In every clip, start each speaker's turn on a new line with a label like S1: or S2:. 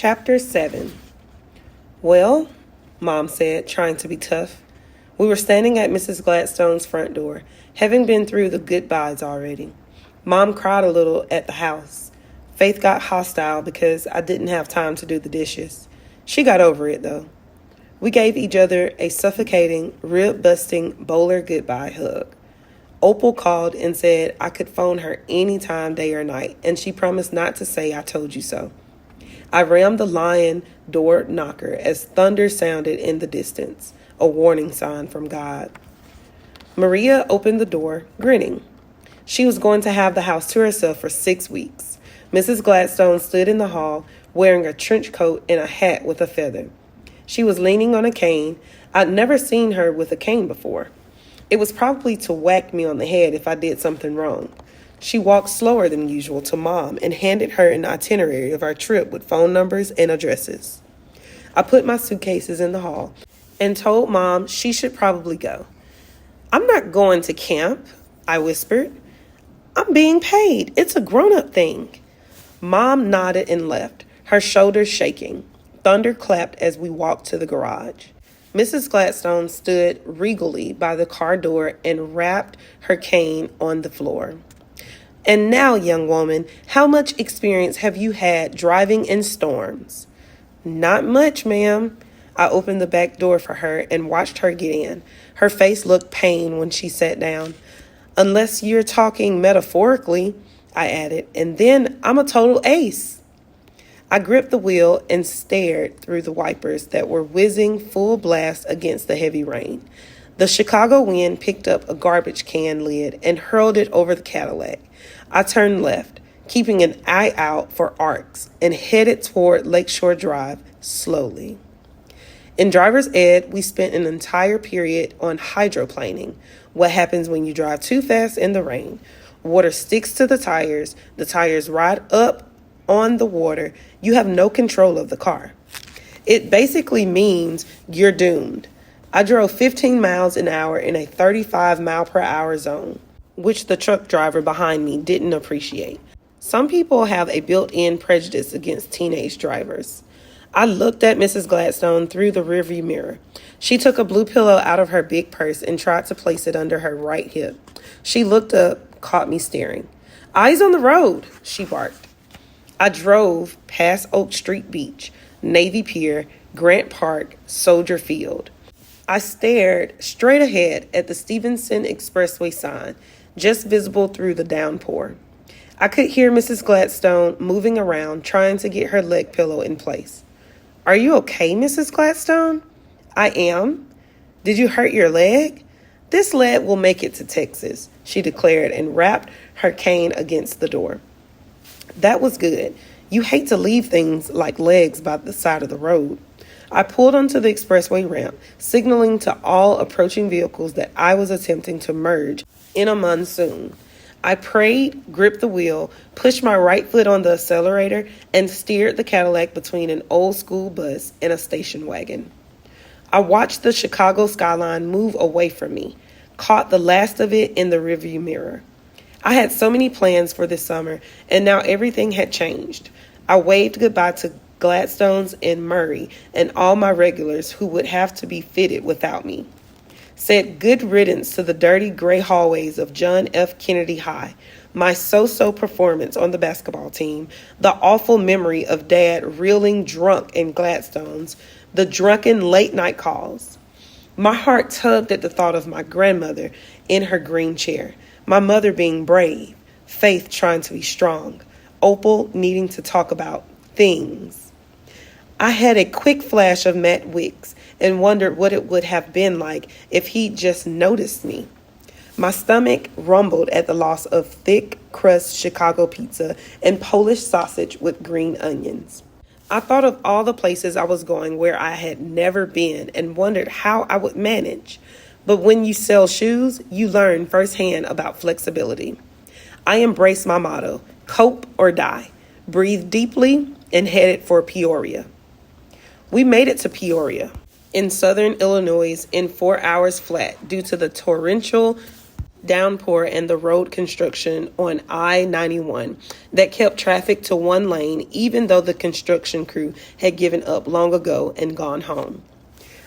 S1: Chapter 7. Well, Mom said, trying to be tough. We were standing at Mrs. Gladstone's front door, having been through the goodbyes already. Mom cried a little at the house. Faith got hostile because I didn't have time to do the dishes. She got over it, though. We gave each other a suffocating, rib-busting bowler goodbye hug. Opal called and said I could phone her any time, day or night, and she promised not to say I told you so. I rammed the lion door knocker as thunder sounded in the distance, a warning sign from God. Maria opened the door, grinning. She was going to have the house to herself for 6 weeks. Mrs. Gladstone stood in the hall, wearing a trench coat and a hat with a feather. She was leaning on a cane. I'd never seen her with a cane before. It was probably to whack me on the head if I did something wrong. She walked slower than usual to Mom and handed her an itinerary of our trip with phone numbers and addresses. I put my suitcases in the hall and told Mom she should probably go. "I'm not going to camp," I whispered. "I'm being paid. It's a grown-up thing." Mom nodded and left, her shoulders shaking. Thunder clapped as we walked to the garage. Mrs. Gladstone stood regally by the car door and rapped her cane on the floor. "And now, young woman, how much experience have you had driving in storms?" "Not much, ma'am." I opened the back door for her and watched her get in. Her face looked pained when she sat down. "Unless you're talking metaphorically," I added, "and then I'm a total ace." I gripped the wheel and stared through the wipers that were whizzing full blast against the heavy rain. The Chicago wind picked up a garbage can lid and hurled it over the Cadillac. I turned left, keeping an eye out for arcs, and headed toward Lakeshore Drive slowly. In driver's ed, we spent an entire period on hydroplaning, what happens when you drive too fast in the rain. Water sticks to the tires ride up on the water, you have no control of the car. It basically means you're doomed. I drove 15 miles an hour in a 35 mile per hour zone, which the truck driver behind me didn't appreciate. Some people have a built-in prejudice against teenage drivers. I looked at Mrs. Gladstone through the rearview mirror. She took a blue pillow out of her big purse and tried to place it under her right hip. She looked up, caught me staring. "Eyes on the road," she barked. I drove past Oak Street Beach, Navy Pier, Grant Park, Soldier Field. I stared straight ahead at the Stevenson Expressway sign, just visible through the downpour. I could hear Mrs. Gladstone moving around, trying to get her leg pillow in place. "Are you okay, Mrs. Gladstone?" "I am." "Did you hurt your leg?" "This leg will make it to Texas," she declared and rapped her cane against the door. That was good. You hate to leave things like legs by the side of the road. I pulled onto the expressway ramp, signaling to all approaching vehicles that I was attempting to merge in a monsoon. I prayed, gripped the wheel, pushed my right foot on the accelerator, and steered the Cadillac between an old school bus and a station wagon. I watched the Chicago skyline move away from me, caught the last of it in the rearview mirror. I had so many plans for this summer, and now everything had changed. I waved goodbye to Gladstones and Murray and all my regulars who would have to be fitted without me. Said good riddance to the dirty gray hallways of John F. Kennedy High, my so-so performance on the basketball team, the awful memory of Dad reeling drunk in Gladstones, the drunken late-night calls. My heart tugged at the thought of my grandmother in her green chair, my mother being brave, Faith trying to be strong, Opal needing to talk about things. I had a quick flash of Matt Wicks and wondered what it would have been like if he'd just noticed me. My stomach rumbled at the loss of thick crust Chicago pizza and Polish sausage with green onions. I thought of all the places I was going where I had never been and wondered how I would manage. But when you sell shoes, you learn firsthand about flexibility. I embraced my motto, cope or die, breathed deeply, and headed for Peoria. We made it to Peoria in southern Illinois in 4 hours flat due to the torrential downpour and the road construction on I-91 that kept traffic to one lane even though the construction crew had given up long ago and gone home.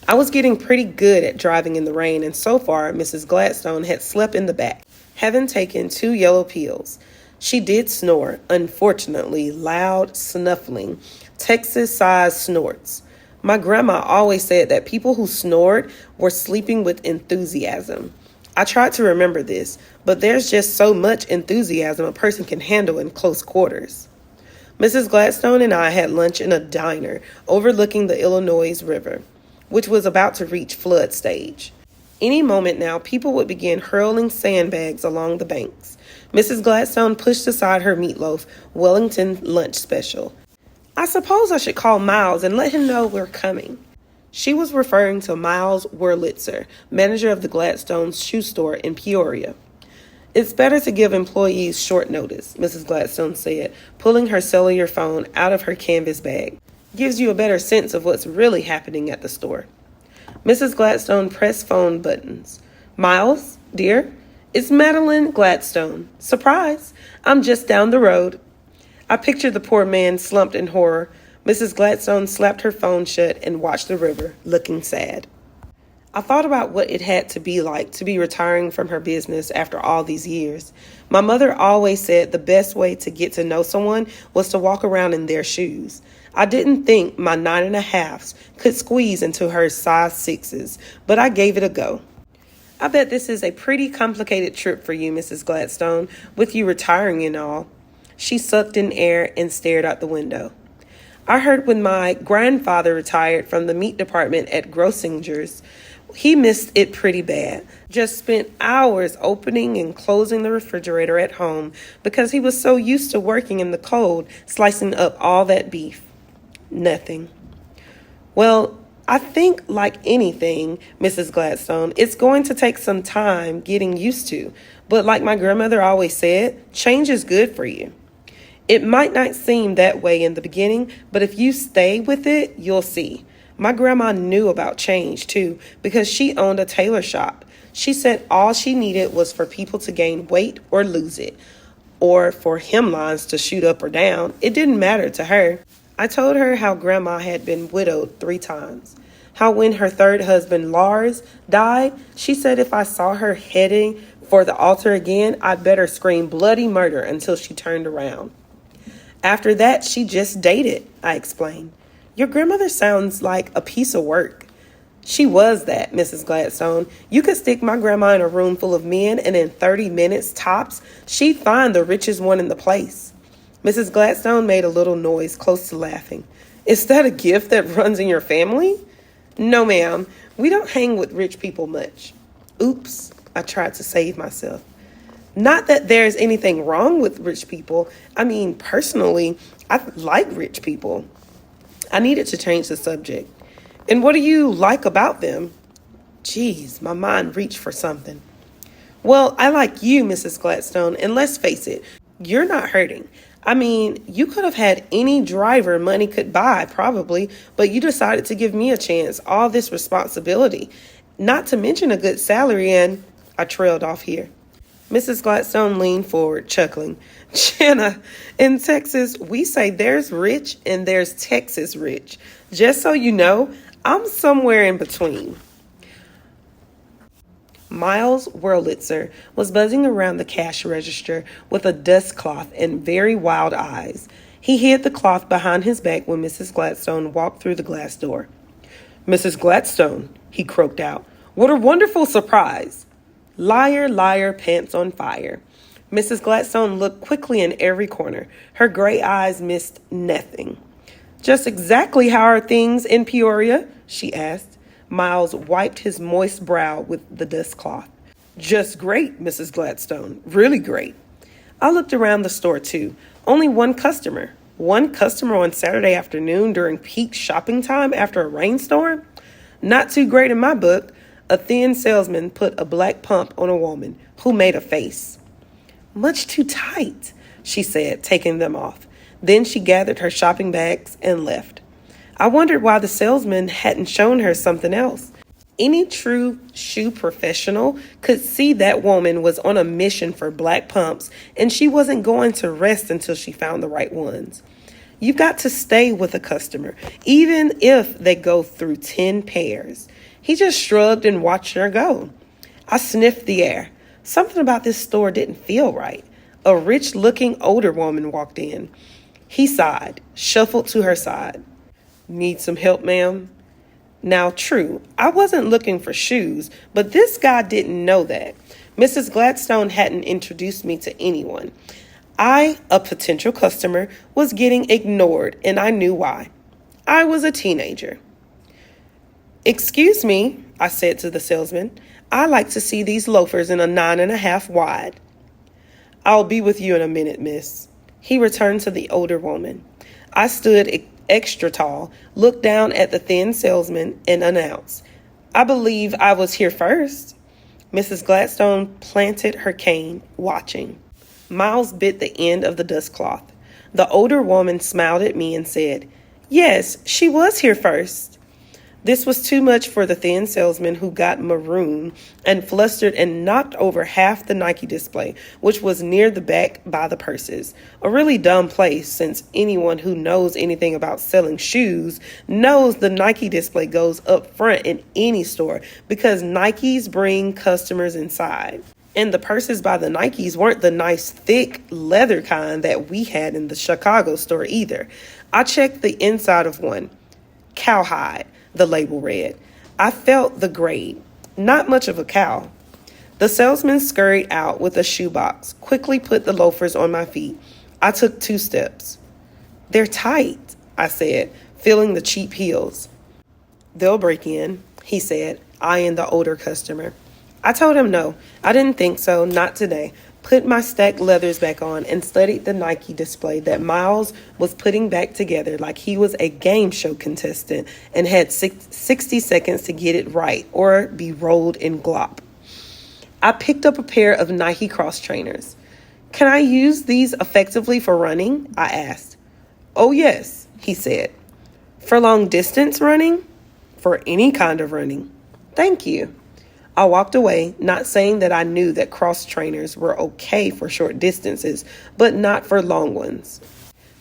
S1: I was getting pretty good at driving in the rain, and so far Mrs. Gladstone had slept in the back, having taken 2 yellow pills. She did snore, unfortunately, loud, snuffling, Texas-sized snorts. My grandma always said that people who snored were sleeping with enthusiasm. I tried to remember this, but there's just so much enthusiasm a person can handle in close quarters. Mrs. Gladstone and I had lunch in a diner overlooking the Illinois River, which was about to reach flood stage. Any moment now, people would begin hurling sandbags along the banks. Mrs. Gladstone pushed aside her meatloaf Wellington lunch special. I suppose I should call Miles and let him know we're coming. She was referring to Miles Wurlitzer, manager of the Gladstone's shoe store in Peoria. It's better to give employees short notice, Mrs. Gladstone said, pulling her cellular phone out of her canvas bag. Gives you a better sense of what's really happening at the store. Mrs. Gladstone pressed phone buttons. Miles, dear, it's Madeline Gladstone. Surprise, I'm just down the road. I pictured the poor man slumped in horror. Mrs. Gladstone slapped her phone shut and watched the river, looking sad. I thought about what it had to be like to be retiring from her business after all these years. My mother always said the best way to get to know someone was to walk around in their shoes. I didn't think my 9.5s could squeeze into her size 6s, but I gave it a go. I bet this is a pretty complicated trip for you, Mrs. Gladstone, with you retiring and all. She sucked in air and stared out the window. I heard when my grandfather retired from the meat department at Grossinger's, he missed it pretty bad. Just spent hours opening and closing the refrigerator at home because he was so used to working in the cold, slicing up all that beef. Nothing. Well, I think like anything, Mrs. Gladstone, it's going to take some time getting used to. But like my grandmother always said, change is good for you. It might not seem that way in the beginning, but if you stay with it, you'll see. My grandma knew about change too, because she owned a tailor shop. She said all she needed was for people to gain weight or lose it, or for hemlines to shoot up or down. It didn't matter to her. I told her how Grandma had been widowed 3 times. How when her third husband, Lars, died, she said if I saw her heading for the altar again, I'd better scream bloody murder until she turned around. After that, she just dated, I explained. Your grandmother sounds like a piece of work. She was that, Mrs. Gladstone. You could stick my grandma in a room full of men, and in 30 minutes, tops, she'd find the richest one in the place. Mrs. Gladstone made a little noise close to laughing. Is that a gift that runs in your family? No, ma'am. We don't hang with rich people much. Oops, I tried to save myself. Not that there's anything wrong with rich people. I mean, personally, I like rich people. I needed to change the subject. And what do you like about them? Geez, my mind reached for something. Well, I like you, Mrs. Gladstone, and let's face it, you're not hurting. I mean, you could have had any driver money could buy, probably, but you decided to give me a chance, all this responsibility, not to mention a good salary, and I trailed off here. Mrs. Gladstone leaned forward, chuckling. Jenna, in Texas, we say there's rich and there's Texas rich. Just so you know, I'm somewhere in between. Miles Wurlitzer was buzzing around the cash register with a dust cloth and very wild eyes. He hid the cloth behind his back when Mrs. Gladstone walked through the glass door. Mrs. Gladstone, he croaked out, what a wonderful surprise. Liar, liar, pants on fire. Mrs. Gladstone looked quickly in every corner. Her gray eyes missed nothing. Just exactly how are things in Peoria? She asked. Miles wiped his moist brow with the dust cloth. Just great, Mrs. Gladstone. Really great. I looked around the store, too. Only one customer. One customer on Saturday afternoon during peak shopping time after a rainstorm? Not too great in my book. A thin salesman put a black pump on a woman who made a face. Much too tight, she said, taking them off. Then she gathered her shopping bags and left. I wondered why the salesman hadn't shown her something else. Any true shoe professional could see that woman was on a mission for black pumps and she wasn't going to rest until she found the right ones. You've got to stay with a customer, even if they go through 10 pairs. He just shrugged and watched her go. I sniffed the air. Something about this store didn't feel right. A rich-looking older woman walked in. He sighed, shuffled to her side. Need some help, ma'am? Now, true, I wasn't looking for shoes, but this guy didn't know that. Mrs. Gladstone hadn't introduced me to anyone. I, a potential customer, was getting ignored, and I knew why. I was a teenager. Excuse me, I said to the salesman. I like to see these loafers in a 9.5 wide. I'll be with you in a minute, miss. He returned to the older woman. I stood extra tall, looked down at the thin salesman, and announced, I believe I was here first. Mrs. Gladstone planted her cane, watching. Miles bit the end of the dust cloth. The older woman smiled at me and said, Yes, she was here first. This was too much for the thin salesman, who got maroon and flustered and knocked over half the Nike display, which was near the back by the purses. A really dumb place, since anyone who knows anything about selling shoes knows the Nike display goes up front in any store because Nikes bring customers inside. And the purses by the Nikes weren't the nice, thick leather kind that we had in the Chicago store either. I checked the inside of one. Cowhide, the label read. I felt the grade. Not much of a cow. The salesman scurried out with a shoebox, quickly put the loafers on my feet. I took 2 steps. They're tight, I said, feeling the cheap heels. They'll break in, he said, eyeing the older customer. I told him no, I didn't think so, not today. Put my stacked leathers back on and studied the Nike display that Miles was putting back together like he was a game show contestant and had 60 seconds to get it right or be rolled in glop. I picked up a pair of Nike Cross trainers. Can I use these effectively for running? I asked. Oh, yes, he said. For long distance running? For any kind of running. Thank you. I walked away, not saying that I knew that cross trainers were okay for short distances, but not for long ones.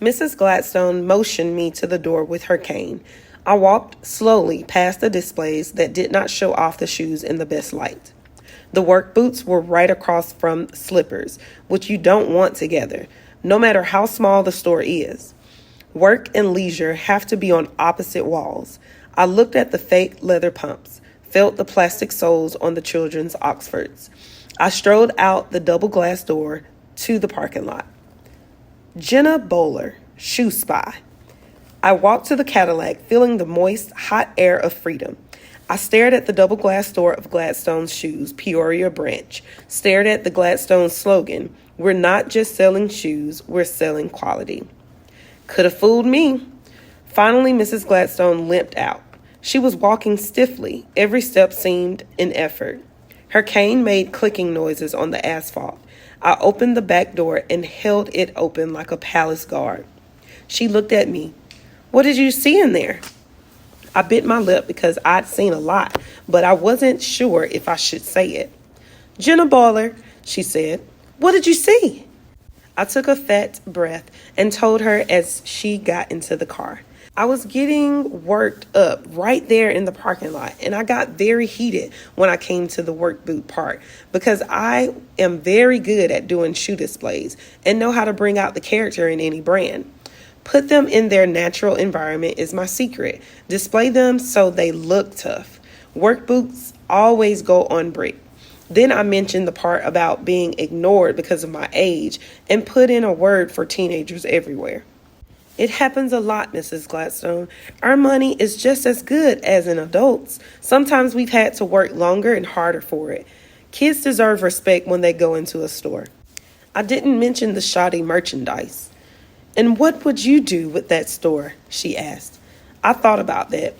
S1: Mrs. Gladstone motioned me to the door with her cane. I walked slowly past the displays that did not show off the shoes in the best light. The work boots were right across from slippers, which you don't want together, no matter how small the store is. Work and leisure have to be on opposite walls. I looked at the fake leather pumps, felt the plastic soles on the children's Oxfords. I strolled out the double glass door to the parking lot. Jenna Bowler, shoe spy. I walked to the Cadillac, feeling the moist, hot air of freedom. I stared at the double glass door of Gladstone's shoes, Peoria branch, stared at the Gladstone slogan, we're not just selling shoes, we're selling quality. Could have fooled me. Finally, Mrs. Gladstone limped out. She was walking stiffly. Every step seemed an effort. Her cane made clicking noises on the asphalt. I opened the back door and held it open like a palace guard. She looked at me. What did you see in there? I bit my lip because I'd seen a lot, but I wasn't sure if I should say it. Jenna Bowler, she said. What did you see? I took a fat breath and told her as she got into the car. I was getting worked up right there in the parking lot, and I got very heated when I came to the work boot part because I am very good at doing shoe displays and know how to bring out the character in any brand. Put them in their natural environment is my secret. Display them so they look tough. Work boots always go on brick. Then I mentioned the part about being ignored because of my age and put in a word for teenagers everywhere. It happens a lot, Mrs. Gladstone. Our money is just as good as an adult's. Sometimes we've had to work longer and harder for it. Kids deserve respect when they go into a store. I didn't mention the shoddy merchandise. And what would you do with that store? She asked. I thought about that.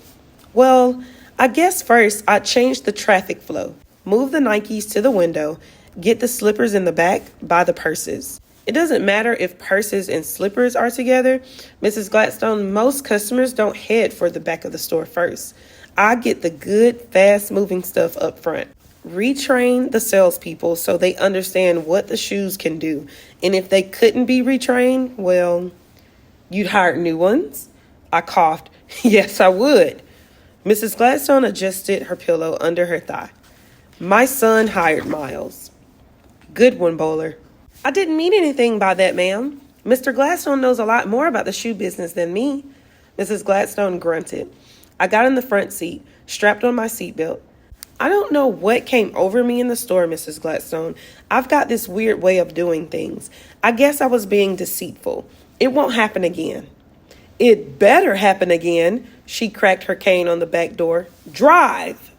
S1: Well, I guess first I'd change the traffic flow. Move the Nikes to the window. Get the slippers in the back. Buy the purses. It doesn't matter if purses and slippers are together. Mrs. Gladstone, most customers don't head for the back of the store first. I get the good, fast-moving stuff up front. Retrain the salespeople so they understand what the shoes can do. And if they couldn't be retrained, well, you'd hire new ones. I coughed. Yes, I would. Mrs. Gladstone adjusted her pillow under her thigh. My son hired Miles. Good one, Bowler. I didn't mean anything by that, ma'am. Mr. Gladstone knows a lot more about the shoe business than me. Mrs. Gladstone grunted. I got in the front seat, strapped on my seatbelt. I don't know what came over me in the store, Mrs. Gladstone. I've got this weird way of doing things. I guess I was being deceitful. It won't happen again. It better happen again. She cracked her cane on the back door. Drive!